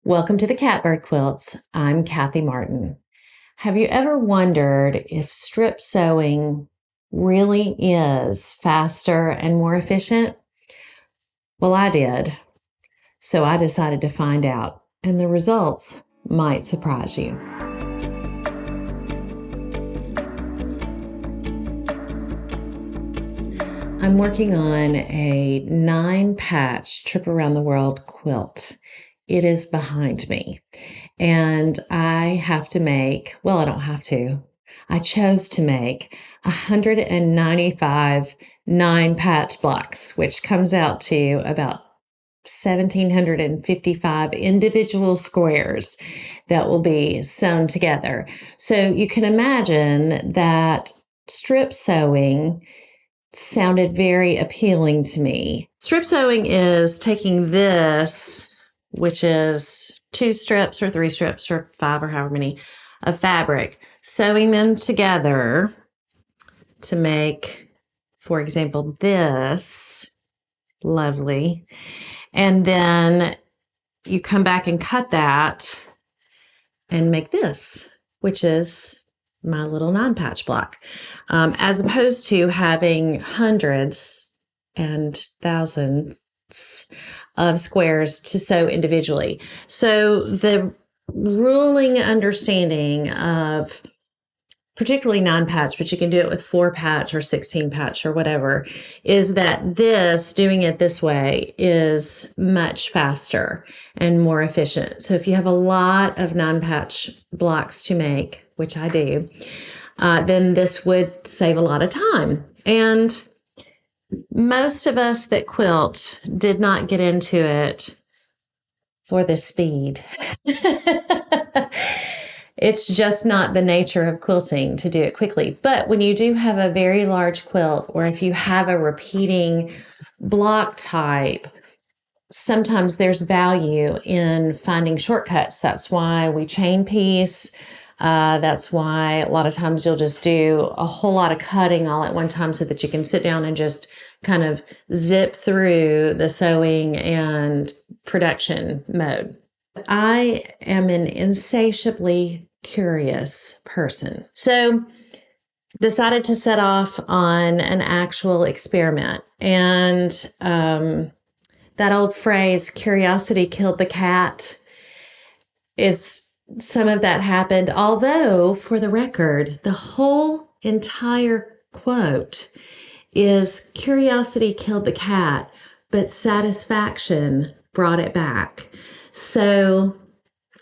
Welcome to the Catbird Quilts. I'm Kathy Martin. Have you ever wondered if strip sewing really is faster and more efficient? Well, I did. So I decided to find out, and the results might surprise you. I'm working on a 9-patch trip around the world quilt. It is behind me, and I have to make, well, I don't have to. I chose to make 195 9-patch blocks, which comes out to about 1,755 individual squares that will be sewn together. So you can imagine that strip sewing sounded very appealing to me. Strip sewing is taking this, which is 2 strips or 3 strips or 5 or however many of fabric, sewing them together to make, for example, this lovely. And then you come back and cut that and make this, which is my little 9-patch block, as opposed to having hundreds and thousands of squares to sew individually. So the ruling understanding of particularly 9-patch, but you can do it with 4-patch or 16-patch or whatever, is that doing it this way is much faster and more efficient. So if you have a lot of 9-patch blocks to make, which I do, then this would save a lot of time. And most of us that quilt did not get into it for the speed. It's just not the nature of quilting to do it quickly. But when you do have a very large quilt, or if you have a repeating block type, sometimes there's value in finding shortcuts. That's why we chain piece. That's why a lot of times you'll just do a whole lot of cutting all at one time so that you can sit down and just kind of zip through the sewing and production mode. I am an insatiably curious person. So decided to set off on an actual experiment. And that old phrase, curiosity killed the cat, is some of that happened. Although, for the record, the whole entire quote is curiosity killed the cat, but satisfaction brought it back. So,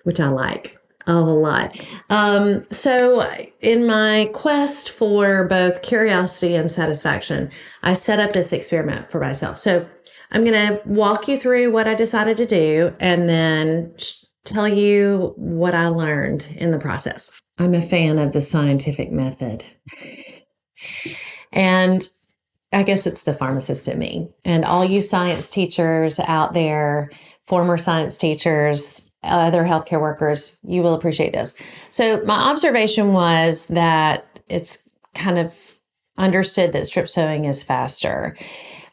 which I like a whole lot. So in my quest for both curiosity and satisfaction, I set up this experiment for myself. So I'm going to walk you through what I decided to do and then tell you what I learned in the process. I'm a fan of the scientific method. And I guess it's the pharmacist in me. And all you science teachers out there, former science teachers, other healthcare workers, you will appreciate this. So my observation was that it's kind of understood that strip sewing is faster.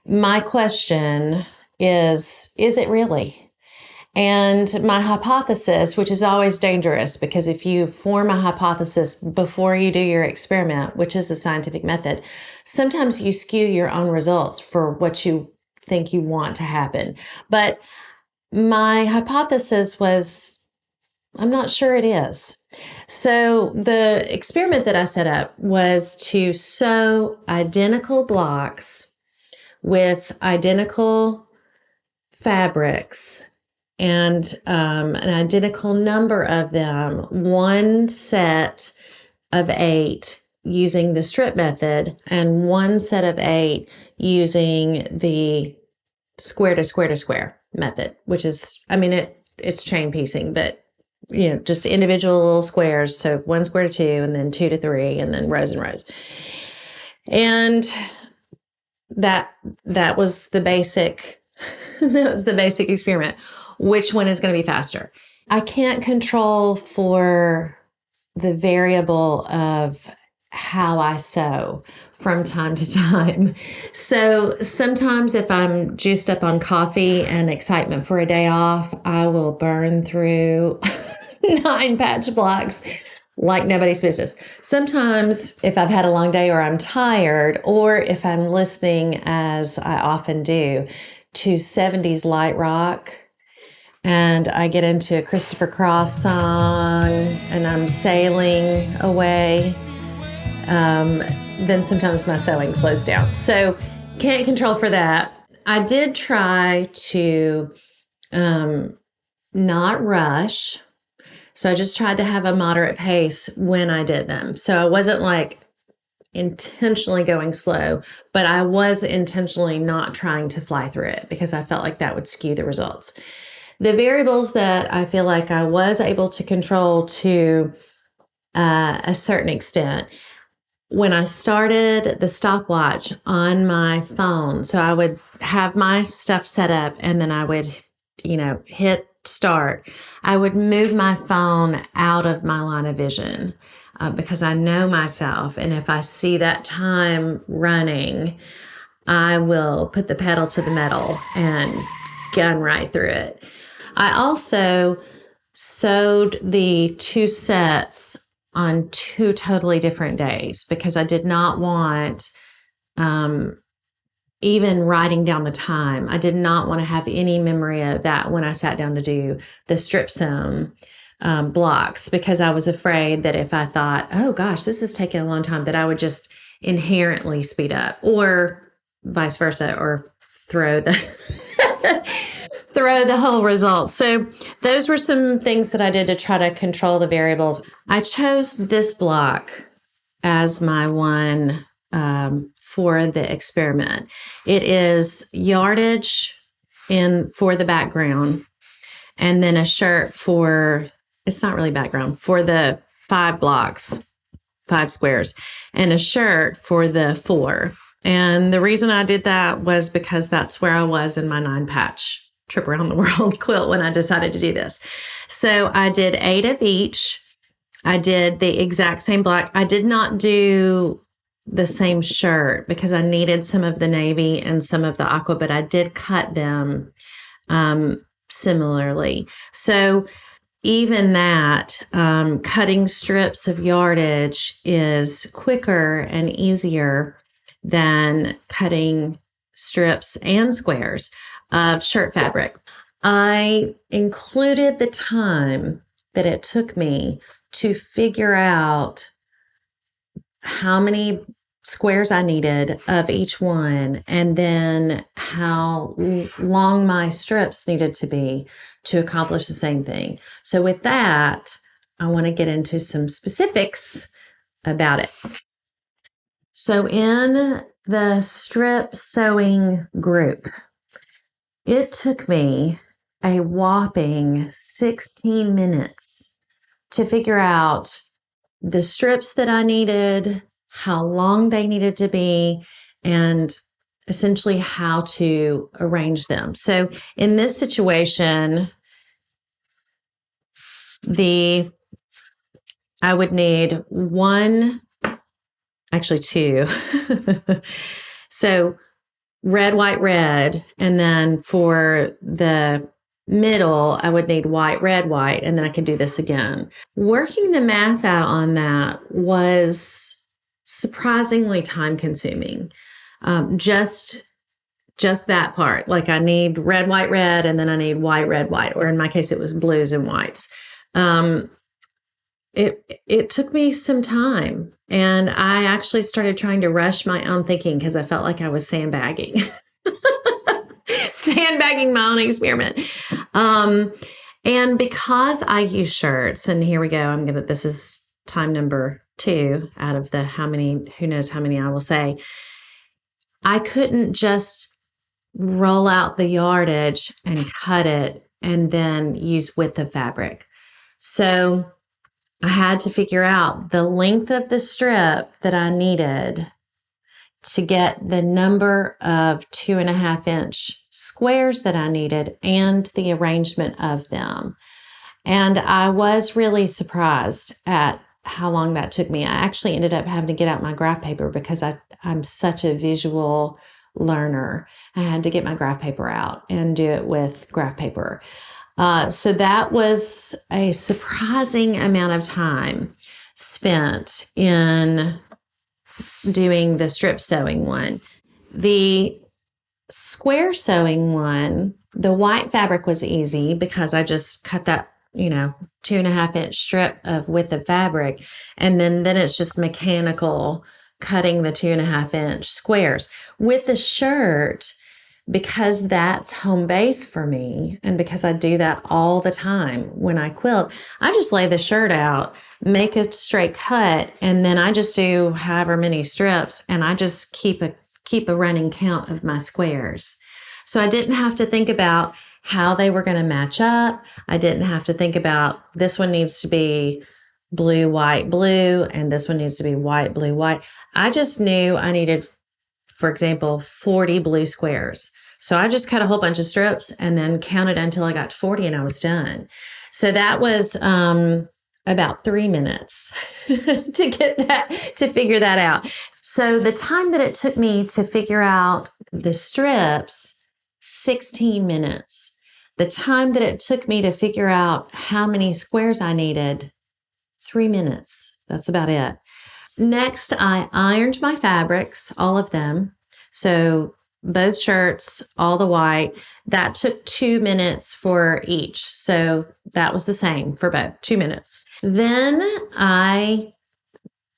My question is it really? And my hypothesis, which is always dangerous, because if you form a hypothesis before you do your experiment, which is a scientific method, sometimes you skew your own results for what you think you want to happen. But my hypothesis was, I'm not sure it is. So the experiment that I set up was to sew identical blocks with identical fabrics and an identical number of them, one set of 8 using the strip method and one set of 8 using the square to square to square method, which is, it's chain piecing, but just individual little squares. So 1 square to 2, and then 2 to 3, and then rows and rows. And that was the basic, that was the basic experiment. Which one is going to be faster? I can't control for the variable of how I sew from time to time. So sometimes if I'm juiced up on coffee and excitement for a day off, I will burn through 9 patch blocks like nobody's business. Sometimes if I've had a long day or I'm tired, or if I'm listening, as I often do, to 70s light rock, and I get into a Christopher Cross song and I'm sailing away, then sometimes my sewing slows down. So can't control for that. I did try to not rush. So I just tried to have a moderate pace when I did them. So I wasn't like intentionally going slow, but I was intentionally not trying to fly through it because I felt like that would skew the results. The variables that I feel like I was able to control to a certain extent, when I started the stopwatch on my phone, so I would have my stuff set up and then I would, hit start. I would move my phone out of my line of vision because I know myself. And if I see that time running, I will put the pedal to the metal and gun right through it. I also sewed the 2 sets on 2 totally different days because I did not want, even writing down the time, I did not want to have any memory of that when I sat down to do the strip sewn blocks, because I was afraid that if I thought, oh gosh, this is taking a long time, that I would just inherently speed up, or vice versa, or throw the throw the whole result. So those were some things that I did to try to control the variables. I chose this block as my one for the experiment. It is yardage for the background, and then a shirt for, it's not really background, for the 5 blocks, 5 squares, and a shirt for the 4. And the reason I did that was because that's where I was in my 9-patch trip around the world quilt when I decided to do this. So I did 8 of each. I did the exact same block. I did not do the same shirt because I needed some of the navy and some of the aqua, but I did cut them similarly. So even that, cutting strips of yardage is quicker and easier than cutting strips and squares of shirt fabric. I included the time that it took me to figure out how many squares I needed of each one, and then how long my strips needed to be to accomplish the same thing. So with that, I want to get into some specifics about it. So in the strip sewing group, it took me a whopping 16 minutes to figure out the strips that I needed, how long they needed to be, and essentially how to arrange them. So in this situation, I would need 2. So red, white, red. And then for the middle, I would need white, red, white, and then I could do this again. Working the math out on that was surprisingly time consuming. Just that part. Like I need red, white, red, and then I need white, red, white, or in my case, it was blues and whites. It took me some time, and I actually started trying to rush my own thinking because I felt like I was sandbagging. Sandbagging my own experiment. And because I use shirts, and here we go, this is time number 2 out of the who knows how many I will say. I couldn't just roll out the yardage and cut it and then use width of fabric. So I had to figure out the length of the strip that I needed to get the number of 2.5-inch squares that I needed and the arrangement of them. And I was really surprised at how long that took me. I actually ended up having to get out my graph paper because I'm such a visual learner. I had to get my graph paper out and do it with graph paper. So that was a surprising amount of time spent in doing the strip sewing one. The square sewing one, the white fabric was easy because I just cut that, 2.5 inch strip of width of fabric. And then it's just mechanical cutting the 2.5 inch squares. With the shirt, because that's home base for me, and because I do that all the time when I quilt, I just lay the shirt out, make a straight cut, and then I just do however many strips, and I just keep a running count of my squares. So I didn't have to think about how they were going to match up. I didn't have to think about this one needs to be blue, white, blue, and this one needs to be white, blue, white. I just knew I needed, for example, 40 blue squares. So I just cut a whole bunch of strips and then counted until I got to 40 and I was done. So that was about 3 minutes to figure that out. So the time that it took me to figure out the strips, 16 minutes. The time that it took me to figure out how many squares I needed, 3 minutes. That's about it. Next, I ironed my fabrics, all of them. So both shirts, all the white, that took 2 minutes for each. So that was the same for both, 2 minutes. Then I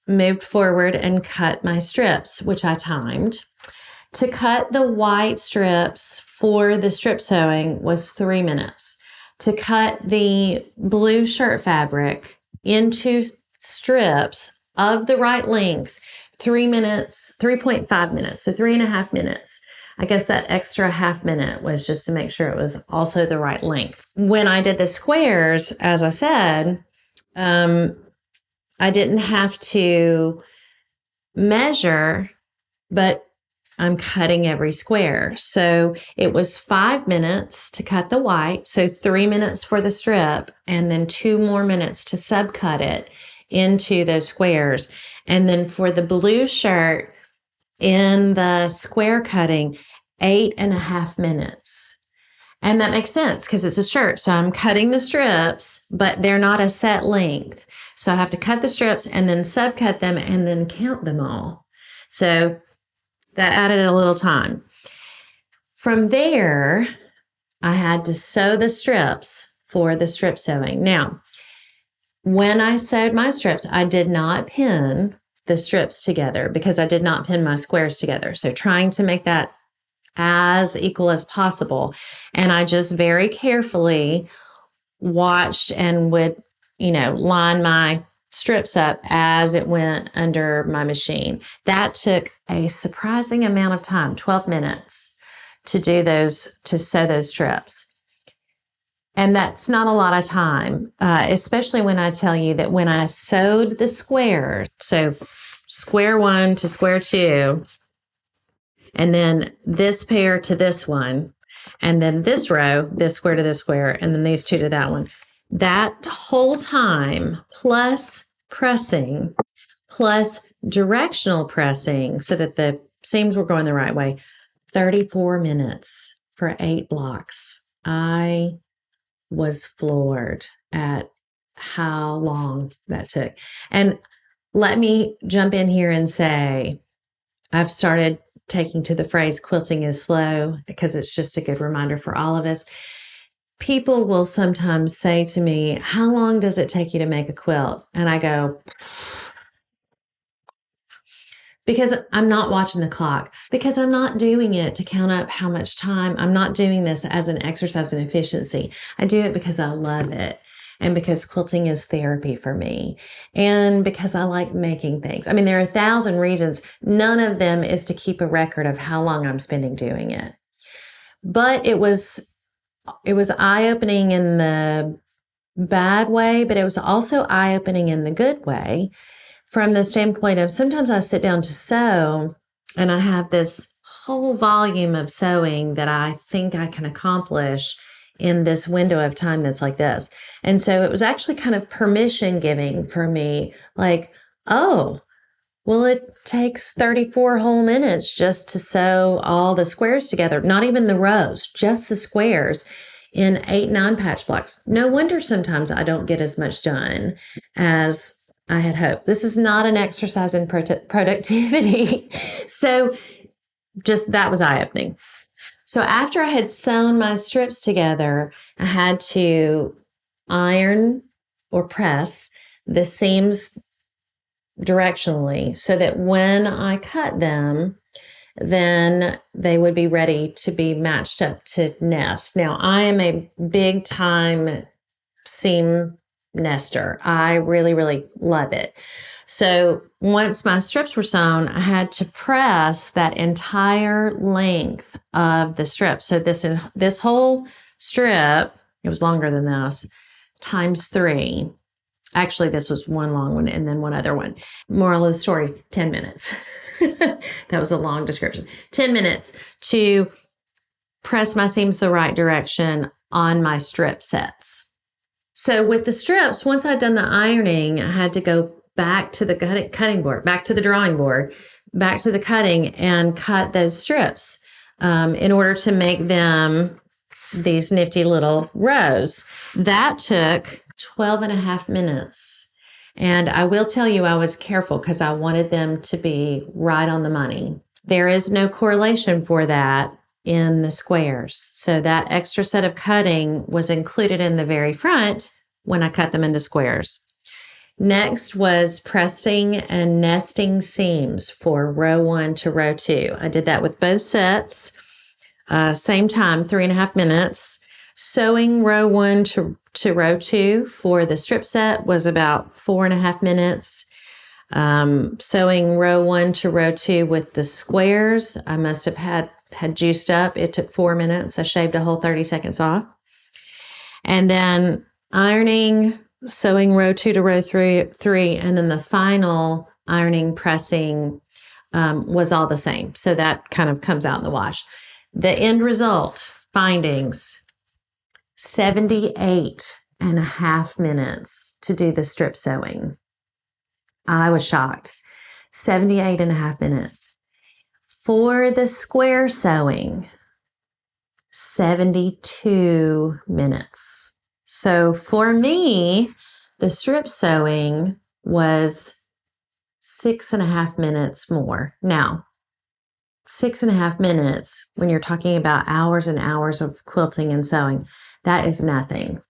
moved forward and cut my strips, which I timed. To cut the white strips for the strip sewing was 3 minutes. To cut the blue shirt fabric into strips of the right length, 3 minutes, 3.5 minutes, so 3.5 minutes. I guess that extra half minute was just to make sure it was also the right length. When I did the squares, as I said, I didn't have to measure, but I'm cutting every square. So it was 5 minutes to cut the white, so 3 minutes for the strip, and then 2 more minutes to subcut it into those squares. And then for the blue shirt in the square cutting, 8.5 minutes. And that makes sense because it's a shirt. So I'm cutting the strips, but they're not a set length. So I have to cut the strips and then subcut them and then count them all. So that added a little time. From there, I had to sew the strips for the strip sewing. Now, when I sewed my strips, I did not pin the strips together because I did not pin my squares together. So trying to make that as equal as possible. And I just very carefully watched and would, line my strips up as it went under my machine. That took a surprising amount of time, 12 minutes to sew those strips. And that's not a lot of time, especially when I tell you that when I sewed the squares, so square one to square two, and then this pair to this one, and then this row, this square to this square, and then these two to that one. That whole time, plus pressing, plus directional pressing so that the seams were going the right way, 34 minutes for 8 blocks. I was floored at how long that took. And let me jump in here and say, I've started taking to the phrase quilting is slow because it's just a good reminder for all of us. People will sometimes say to me, how long does it take you to make a quilt? And I go, because I'm not watching the clock, because I'm not doing it to count up how much time. I'm not doing this as an exercise in efficiency. I do it because I love it. And because quilting is therapy for me. And because I like making things. I mean, there are 1,000 reasons. None of them is to keep a record of how long I'm spending doing it. But it was eye-opening in the bad way, but it was also eye-opening in the good way from the standpoint of sometimes I sit down to sew and I have this whole volume of sewing that I think I can accomplish in this window of time that's like this. And so it was actually kind of permission giving for me, like, oh, well, it takes 34 whole minutes just to sew all the squares together, not even the rows, just the squares in 8, 9 patch blocks. No wonder sometimes I don't get as much done as I had hoped. This is not an exercise in productivity. So just that was eye-opening. So after I had sewn my strips together, I had to iron or press the seams directionally so that when I cut them, then they would be ready to be matched up to nest. Now, I am a big time seam nester. I really, really love it. So once my strips were sewn, I had to press that entire length of the strip. So this whole strip, it was longer than this, times 3. Actually, this was one long one and then one other one. Moral of the story, 10 minutes. That was a long description. 10 minutes to press my seams the right direction on my strip sets. So with the strips, once I'd done the ironing, I had to go back to the cutting board, back to the drawing board, back to the cutting and cut those strips in order to make them these nifty little rows. That took 12 and a half minutes. And I will tell you, I was careful because I wanted them to be right on the money. There is no correlation for that in the squares. So that extra set of cutting was included in the very front when I cut them into squares. Next was pressing and nesting seams for row 1 to row 2. I did that with both sets. Same time, 3.5 minutes. Sewing row 1 to row 2 for the strip set was about 4.5 minutes. Sewing row 1 to row 2 with the squares, I must have had juiced up. It took 4 minutes. I shaved a whole 30 seconds off. And then ironing, sewing row 2 to row 3, and then the final ironing, pressing was all the same. So that kind of comes out in the wash. The end result, findings, 78.5 minutes to do the strip sewing. I was shocked. 78.5 minutes. For the square sewing, 72 minutes. So for me, the strip sewing was 6.5 minutes more. Now, 6.5 minutes when you're talking about hours and hours of quilting and sewing, that is nothing.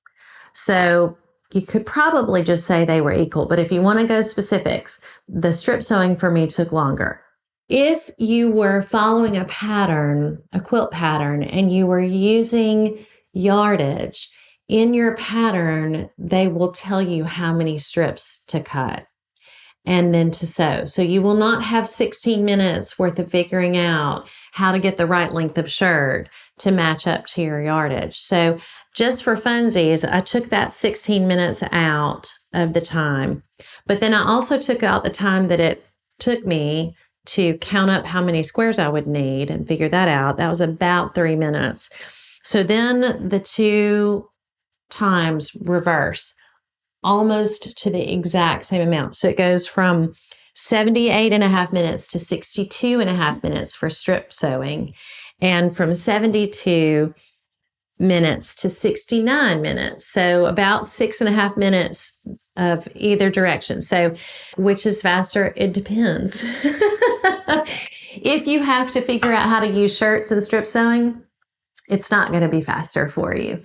So you could probably just say they were equal, but if you want to go specifics, the strip sewing for me took longer. If you were following a pattern, a quilt pattern, and you were using yardage, in your pattern, they will tell you how many strips to cut and then to sew. So you will not have 16 minutes worth of figuring out how to get the right length of shirt to match up to your yardage. So just for funsies, I took that 16 minutes out of the time, but then I also took out the time that it took me to count up how many squares I would need and figure that out. That was about 3 minutes. So then the two times reverse, almost to the exact same amount. So it goes from 78.5 minutes to 62.5 minutes for strip sewing, and from 72 minutes to 69 minutes. So about 6.5 minutes of either direction. So which is faster? It depends. If you have to figure out how to use shirts and strip sewing, it's not going to be faster for you.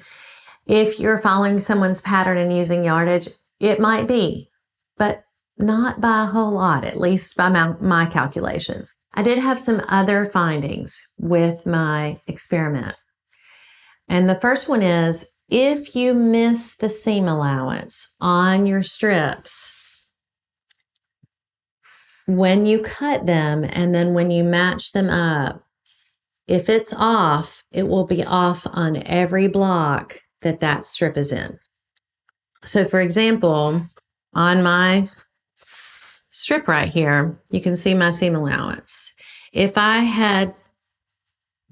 If you're following someone's pattern and using yardage, it might be, but not by a whole lot, at least by my calculations. I did have some other findings with my experiment. And the first one is, if you miss the seam allowance on your strips, when you cut them and then when you match them up, if it's off, it will be off on every block that strip is in. So for example, on my strip right here, you can see my seam allowance. If I had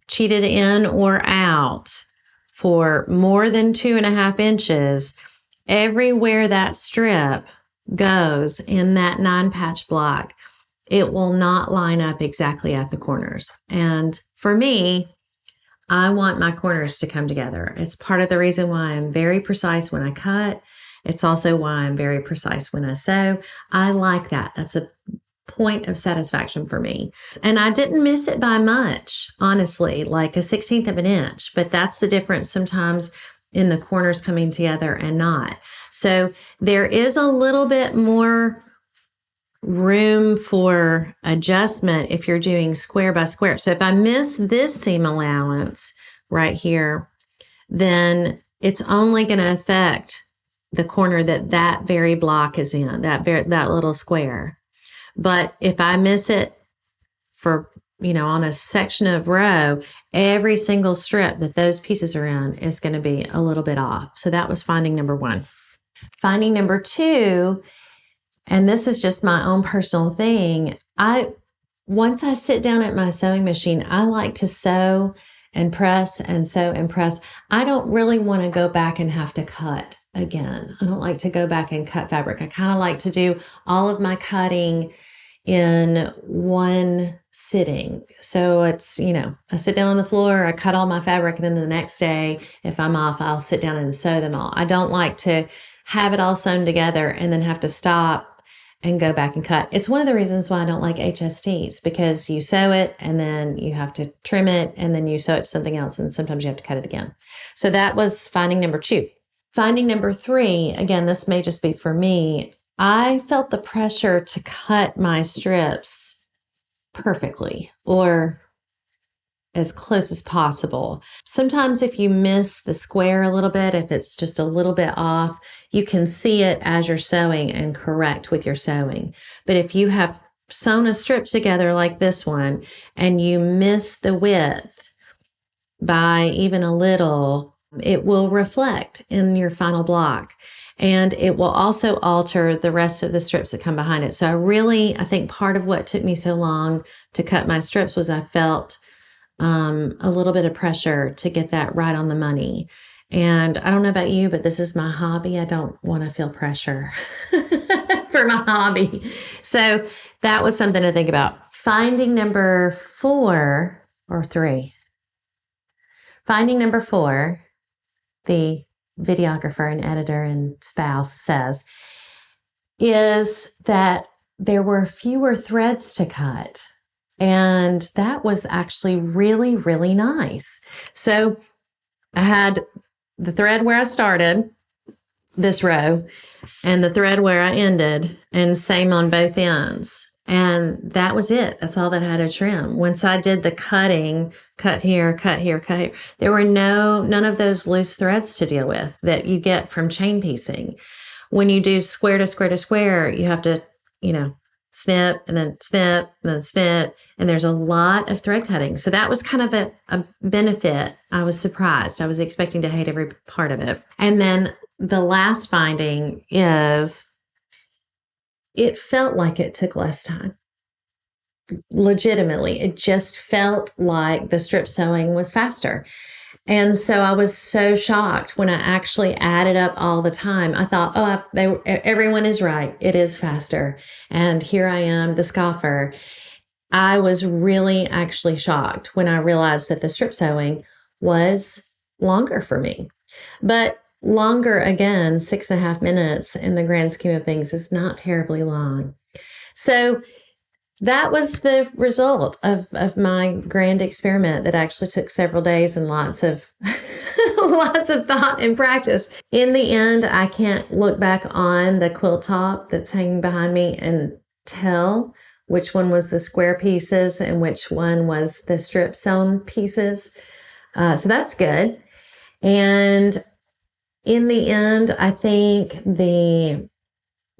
cheated in or out for more than 2.5 inches, everywhere that strip goes in that 9-patch block, it will not line up exactly at the corners. And for me, I want my corners to come together. It's part of the reason why I'm very precise when I cut. It's also why I'm very precise when I sew. I like that. That's a point of satisfaction for me. And I didn't miss it by much, honestly, like a 1/16 of an inch, but that's the difference sometimes in the corners coming together and not. So there is a little bit more room for adjustment if you're doing square by square. So if I miss this seam allowance right here, then it's only going to affect the corner that very block is in, that little square. But if I miss it for, on a section of row, every single strip that those pieces are in is going to be a little bit off. So that was finding number one. Finding number two, and this is just my own personal thing, once I sit down at my sewing machine, I like to sew and press and sew and press. I don't really want to go back and have to cut again. I don't like to go back and cut fabric. I kind of like to do all of my cutting in one sitting. So it's, I sit down on the floor, I cut all my fabric, and then the next day, if I'm off, I'll sit down and sew them all. I don't like to have it all sewn together and then have to stop and go back and cut. It's one of the reasons why I don't like HSTs, because you sew it and then you have to trim it and then you sew it to something else, and sometimes you have to cut it again. So that was finding number two. Finding number three, again, this may just be for me, I felt the pressure to cut my strips perfectly or as close as possible. Sometimes if you miss the square a little bit, if it's just a little bit off, you can see it as you're sewing and correct with your sewing. But if you have sewn a strip together like this one and you miss the width by even a little, it will reflect in your final block. And it will also alter the rest of the strips that come behind it. So I think part of what took me so long to cut my strips was I felt a little bit of pressure to get that right on the money. And I don't know about you, but this is my hobby. I don't want to feel pressure for my hobby. So that was something to think about. Finding number four, the videographer and editor and spouse says, is that there were fewer threads to cut. And that was actually really, really nice. So I had the thread where I started this row and the thread where I ended, and same on both ends. And that was it. That's all that I had to trim. Once I did the cutting, cut here, cut here, cut here, there were none of those loose threads to deal with that you get from chain piecing. When you do square to square to square, you have to, snip and then snip and then snip. And there's a lot of thread cutting. So that was kind of a benefit. I was surprised. I was expecting to hate every part of it. And then the last finding is it felt like it took less time. Legitimately, it just felt like the strip sewing was faster. And so I was so shocked when I actually added up all the time. I thought, everyone is right. It is faster. And here I am, the scoffer. I was really actually shocked when I realized that the strip sewing was longer for me. But longer, again, 6.5 minutes in the grand scheme of things is not terribly long. So that was the result of my grand experiment that actually took several days and lots of lots of thought and practice. In the end, I can't look back on the quilt top that's hanging behind me and tell which one was the square pieces and which one was the strip sewn pieces. So that's good. And in the end, I think the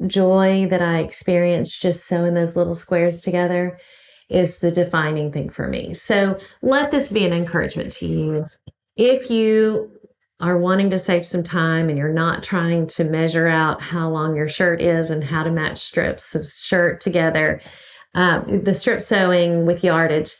joy that I experienced just sewing those little squares together is the defining thing for me. So let this be an encouragement to you. If you are wanting to save some time and you're not trying to measure out how long your shirt is and how to match strips of shirt together, the strip sewing with yardage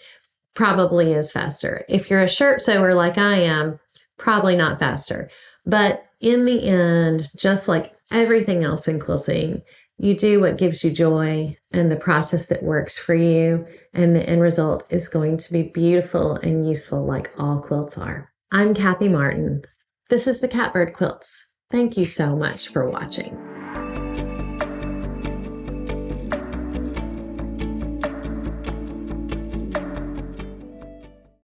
probably is faster. If you're a shirt sewer like I am, probably not faster. But in the end, just like everything else in quilting, you do what gives you joy and the process that works for you. And the end result is going to be beautiful and useful, like all quilts are. I'm Kathy Martin. This is the Catbird Quilts. Thank you so much for watching.